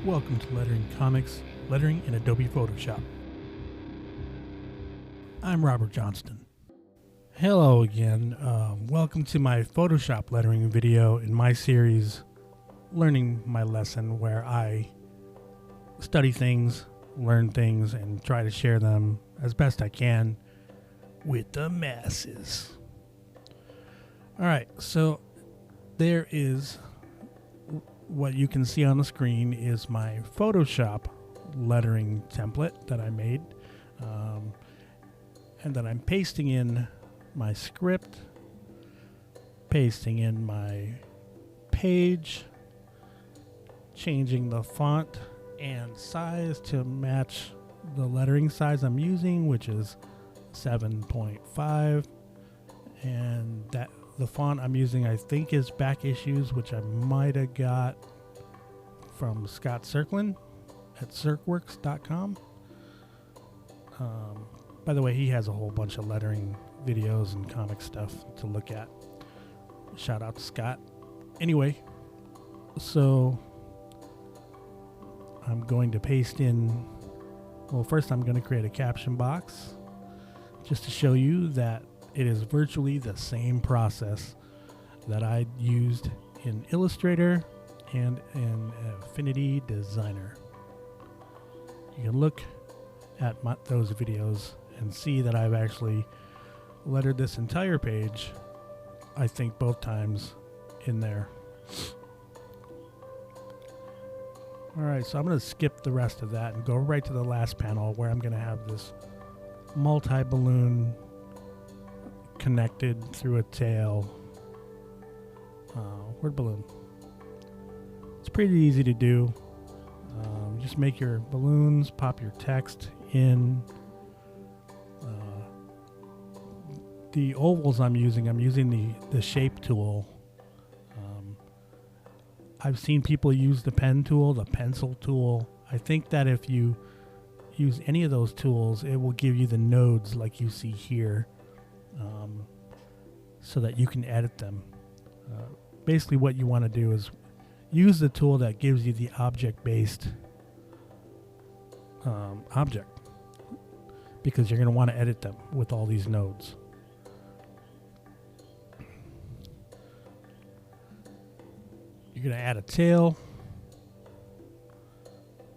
Welcome to Lettering Comics, Lettering in Adobe Photoshop. I'm Robert Johnston. Hello again. Welcome to my Photoshop lettering video in my series, Learning My Lesson, where I study things, learn things, and try to share them as best I can with the masses. Alright, so there is what you can see on the screen is my Photoshop lettering template that I made. And then I'm pasting in my script, pasting in my page, changing the font and size to match the lettering size I'm using, which is 7.5. And that the font I'm using, I think, is Back Issues, which I might have got from Scott Circlin at circworks.com. By the way, he has a whole bunch of lettering videos and comic stuff to look at. Shout out to Scott. Anyway, so I'm going to paste in, well, first I'm going to create a caption box just to show you that it is virtually the same process that I used in Illustrator and in Affinity Designer. You can look at those videos and see that I've actually lettered this entire page, I think both times in there. Alright, so I'm going to skip the rest of that and go right to the last panel where I'm going to have this multi-balloon connected through a tail. Word balloon. It's pretty easy to do. Just make your balloons, pop your text in. The ovals I'm using the shape tool. I've seen people use the pen tool, the pencil tool. I think that if you use any of those tools, it will give you the nodes like you see here, so that you can edit them. Basically what you want to do is use the tool that gives you the object-based object, because you're going to want to edit them with all these nodes. You're going to add a tail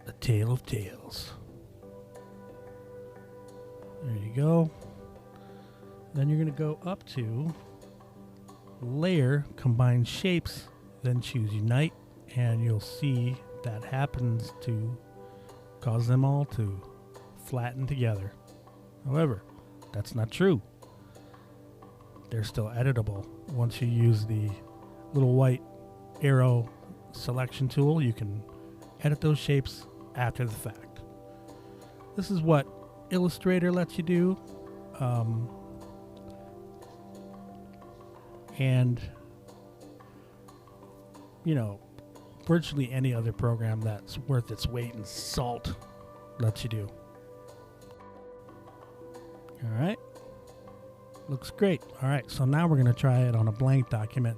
of tails. There you go. Then you're going to go up to Layer, Combine Shapes, then choose Unite, and you'll see that happens to cause them all to flatten together. However, that's not true. They're still editable. Once you use the little white arrow selection tool, you can edit those shapes after the fact. This is what Illustrator lets you do. And, you know, virtually any other program that's worth its weight in salt lets you do. All right. Looks great. All right. So now we're going to try it on a blank document.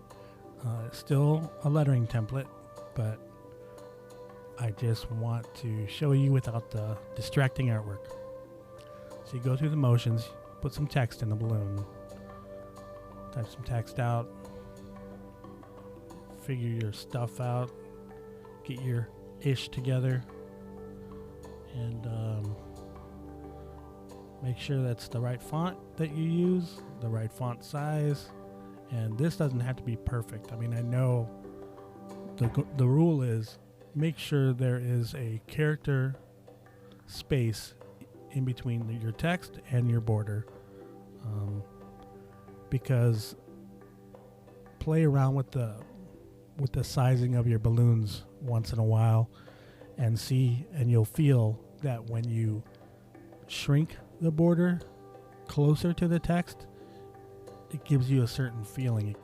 Still a lettering template, but I just want to show you without the distracting artwork. So you go through the motions, put some text in the balloon, type some text out, figure your stuff out, get your ish together, and make sure that's the right font that you use, the right font size. And this doesn't have to be perfect. I mean, I know the rule is make sure there is a character space in between your text and your border, because play around with the sizing of your balloons once in a while and see, and you'll feel that when you shrink the border closer to the text, it gives you a certain feeling. It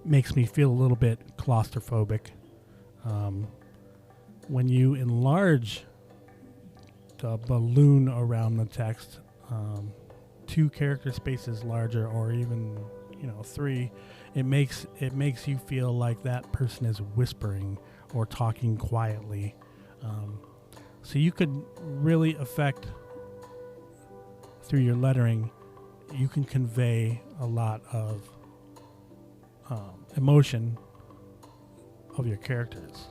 makes me feel a little bit claustrophobic. When you enlarge the balloon around the text, 2 character spaces larger, or even 3, it makes you feel like that person is whispering or talking quietly. So you could really affect, through your lettering, you can convey a lot of emotion of your characters.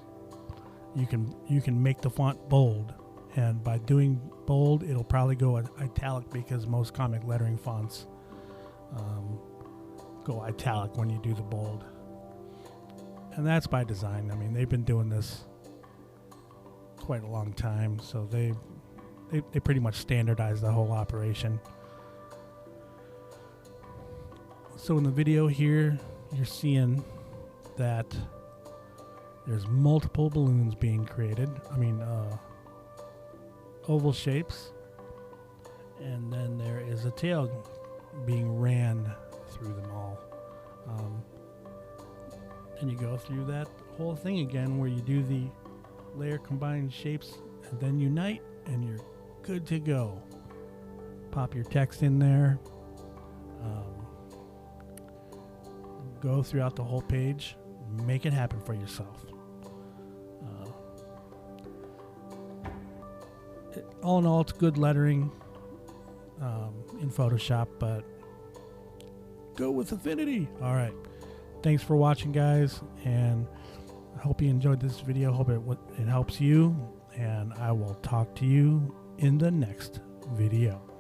You can make the font bold, and by doing bold, it'll probably go italic, because most comic lettering fonts go italic when you do the bold, and that's by design. I mean, they've been doing this quite a long time, so they pretty much standardized the whole operation. So in the video here, you're seeing that there's multiple balloons being created. I mean, oval shapes, and then there is a tail being ran through them all. And you go through that whole thing again, where you do the layer combine shapes and then unite, and you're good to go. Pop your text in there. Go throughout the whole page. Make it happen for yourself. All in all, it's good lettering in Photoshop, but go with Affinity. All right. Thanks for watching, guys, and I hope you enjoyed this video. Hope it helps you, and I will talk to you in the next video.